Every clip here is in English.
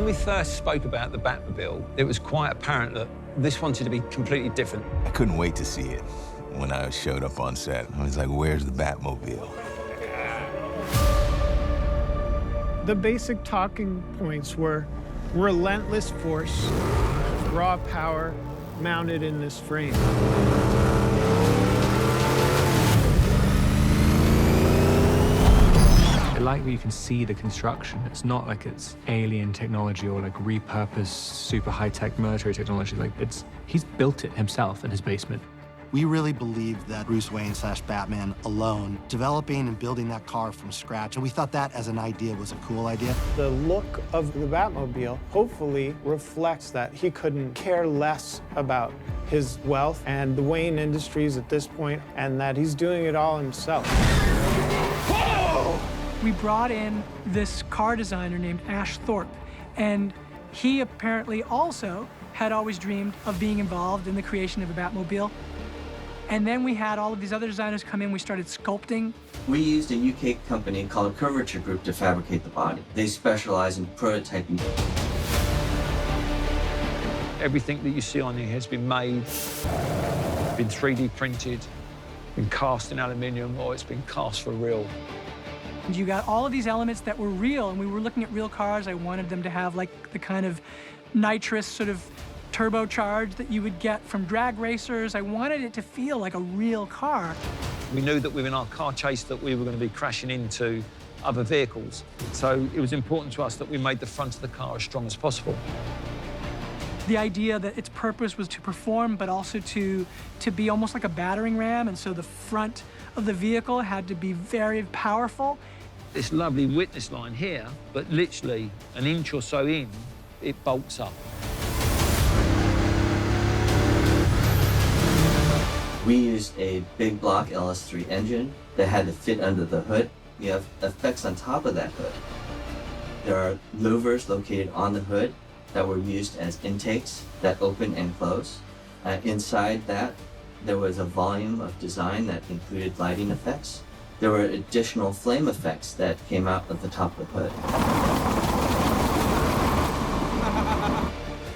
we first spoke about the Batmobile, it was quite apparent that this wanted to be completely different. I couldn't wait to see it when I showed up on set. I was like, where's the Batmobile? The basic talking points were relentless force, raw power mounted in this frame. I like that you can see the construction. It's not like it's alien technology or like repurposed super high-tech military technology. Like he's built it himself in his basement. We really believed that Bruce Wayne / Batman alone, developing and building that car from scratch, and we thought that as an idea was a cool idea. The look of the Batmobile hopefully reflects that he couldn't care less about his wealth and the Wayne Industries at this point, and that he's doing it all himself. We brought in this car designer named Ash Thorpe, and he apparently also had always dreamed of being involved in the creation of a Batmobile. And then we had all of these other designers come in, we started sculpting. We used a UK company called Curvature Group to fabricate the body. They specialize in prototyping. Everything that you see on here has been made, been 3D printed, been cast in aluminium, or it's been cast for real. You got all of these elements that were real, and we were looking at real cars. I wanted them to have like the kind of nitrous sort of turbocharge that you would get from drag racers. I wanted it to feel like a real car. We knew that within our car chase that we were going to be crashing into other vehicles. So it was important to us that we made the front of the car as strong as possible. The idea that its purpose was to perform, but also to be almost like a battering ram, and so the front of the vehicle had to be very powerful. This lovely witness line here, but literally an inch or so in, it bolts up. We used a big block LS3 engine that had to fit under the hood. We have effects on top of that hood. There are louvers located on the hood that were used as intakes that open and close. Inside that, there was a volume of design that included lighting effects. There were additional flame effects that came out of the top of the hood.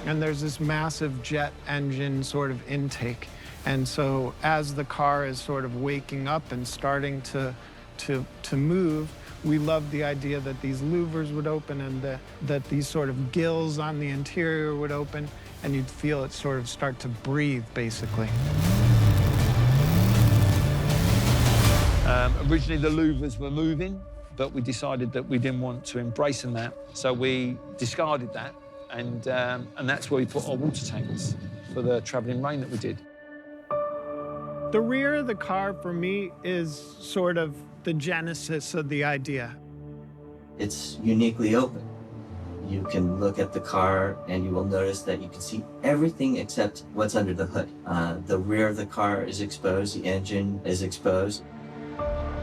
And there's this massive jet engine sort of intake. And so as the car is sort of waking up and starting to move, we loved the idea that these louvers would open and that these sort of gills on the interior would open, and you'd feel it sort of start to breathe, basically. Originally, the louvers were moving, but we decided that we didn't want to embrace that, so we discarded that, and that's where we put our water tanks for the travelling rain that we did. The rear of the car, for me, is sort of the genesis of the idea. It's uniquely open. You can look at the car and you will notice that you can see everything except what's under the hood. The rear of the car is exposed, the engine is exposed.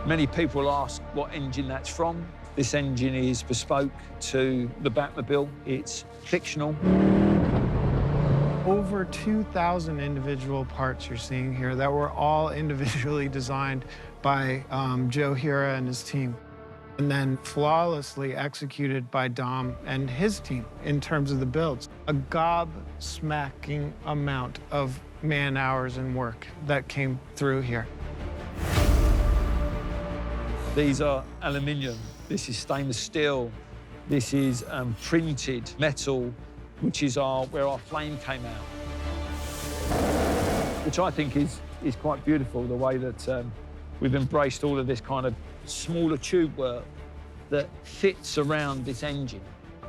Many people ask what engine that's from. This engine is bespoke to the Batmobile. It's fictional. Over 2,000 individual parts you're seeing here that were all individually designed by Joe Hira and his team, and then flawlessly executed by Dom and his team in terms of the builds. A gobsmacking amount of man-hours and work that came through here. These are aluminium. This is stainless steel. This is printed metal, which is where our flame came out, which I think is quite beautiful, the way that we've embraced all of this kind of smaller tube work that fits around this engine.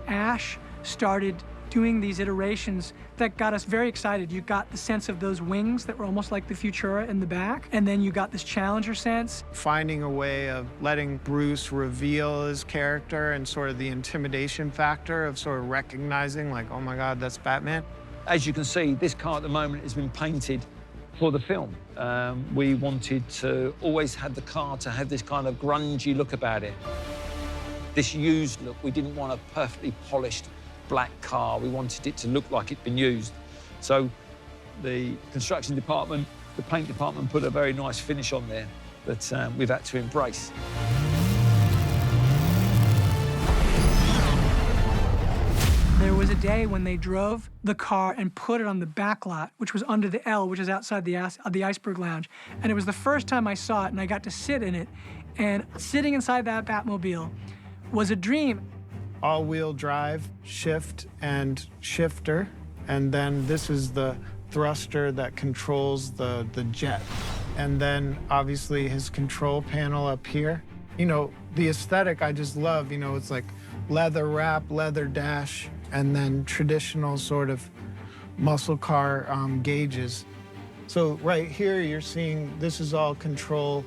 Ash started doing these iterations that got us very excited. You got the sense of those wings that were almost like the Futura in the back, and then you got this Challenger sense. Finding a way of letting Bruce reveal his character and sort of the intimidation factor of sort of recognizing, like, oh my God, that's Batman. As you can see, this car at the moment has been painted for the film. We wanted to always have the car to have this kind of grungy look about it. This used look, we didn't want a perfectly polished black car. We wanted it to look like it'd been used. So the construction department, the paint department put a very nice finish on there that we've had to embrace. There was a day when they drove the car and put it on the back lot, which was under the L, which is outside the Iceberg Lounge. And it was the first time I saw it, and I got to sit in it. And sitting inside that Batmobile was a dream. All-wheel drive, shift and shifter. And then this is the thruster that controls the jet. And then obviously his control panel up here. You know, the aesthetic I just love, you know, it's like leather wrap, leather dash, and then traditional sort of muscle car gauges. So right here you're seeing this is all control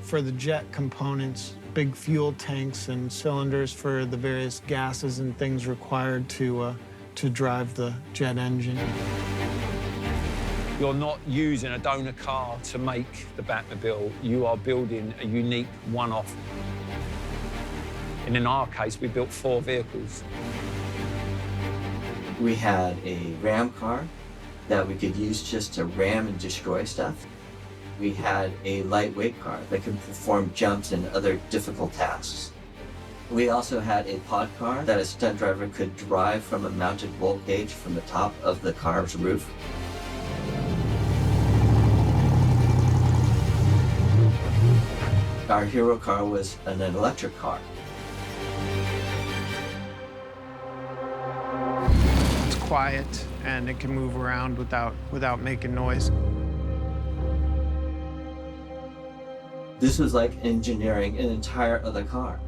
for the jet components, big fuel tanks and cylinders for the various gases and things required to drive the jet engine. You're not using a donor car to make the Batmobile. You are building a unique one-off. And in our case, we built 4 vehicles. We had a ram car that we could use just to ram and destroy stuff. We had a lightweight car that could perform jumps and other difficult tasks. We also had a pod car that a stunt driver could drive from a mounted roll cage from the top of the car's roof. Our hero car was an electric car. It's quiet and it can move around without making noise. This was like engineering an entire other car.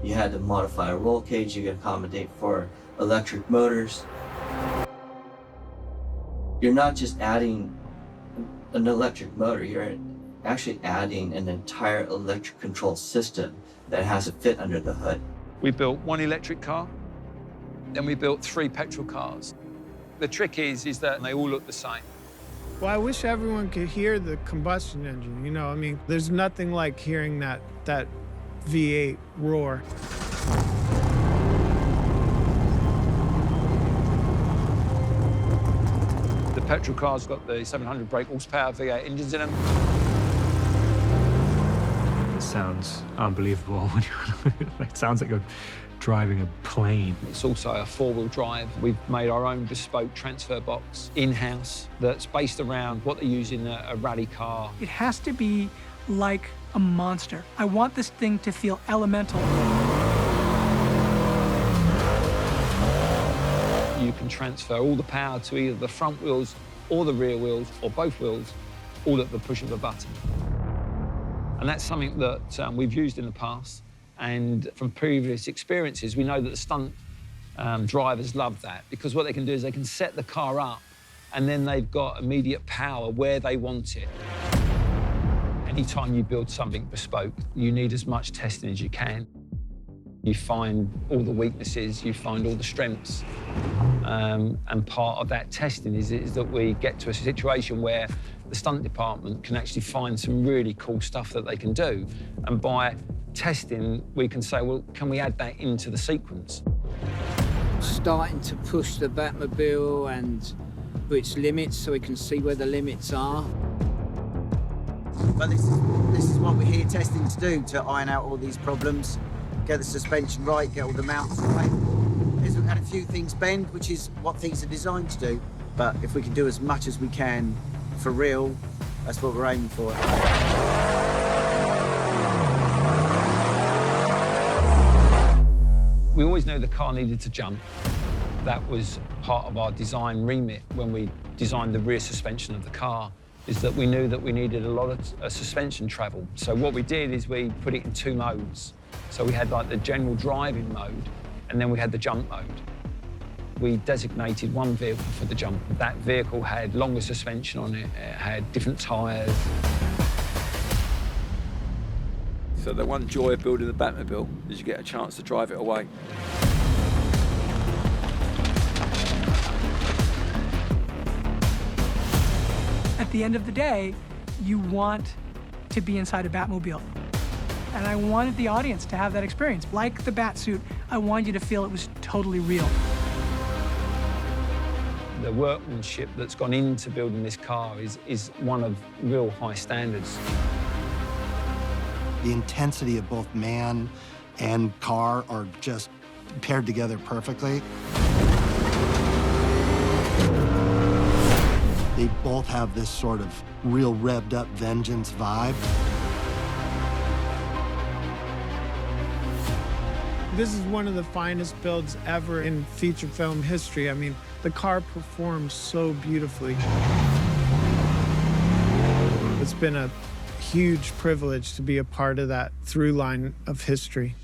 You had to modify a roll cage, you could accommodate for electric motors. You're not just adding an electric motor, you're actually adding an entire electric control system that has to fit under the hood. We built 1 electric car, then we built 3 petrol cars. The trick is that they all look the same. Well, I wish everyone could hear the combustion engine, you know? I mean, there's nothing like hearing that V8 roar. The petrol car's got the 700 brake horsepower V8 engines in them. It sounds unbelievable. It sounds like you're driving a plane. It's also a 4-wheel drive. We've made our own bespoke transfer box in-house that's based around what they use in a rally car. It has to be like a monster. I want this thing to feel elemental. You can transfer all the power to either the front wheels or the rear wheels or both wheels, all at the push of a button. And that's something that we've used in the past. And from previous experiences, we know that the stunt drivers love that, because what they can do is they can set the car up and then they've got immediate power where they want it. Anytime you build something bespoke, you need as much testing as you can. You find all the weaknesses, you find all the strengths. And part of that testing is that we get to a situation where the stunt department can actually find some really cool stuff that they can do. And by testing, we can say, well, can we add that into the sequence? Starting to push the Batmobile and to its limits so we can see where the limits are. But this is what we're here testing to do, to iron out all these problems, get the suspension right, get all the mounts right. We've had a few things bend, which is what things are designed to do. But if we can do as much as we can for real, that's what we're aiming for. We always knew the car needed to jump. That was part of our design remit when we designed the rear suspension of the car, is that we knew that we needed a lot of suspension travel. So what we did is we put it in 2 modes. So we had like the general driving mode, and then we had the jump mode. We designated one vehicle for the jump. That vehicle had longer suspension on it, it had different tyres. So the one joy of building the Batmobile is you get a chance to drive it away. At the end of the day, you want to be inside a Batmobile. And I wanted the audience to have that experience. Like the Batsuit, I wanted you to feel it was totally real. The workmanship that's gone into building this car is one of real high standards. The intensity of both man and car are just paired together perfectly. Both have this sort of real revved up vengeance vibe. This is one of the finest builds ever in feature film history. I mean, the car performs so beautifully. It's been a huge privilege to be a part of that through line of history.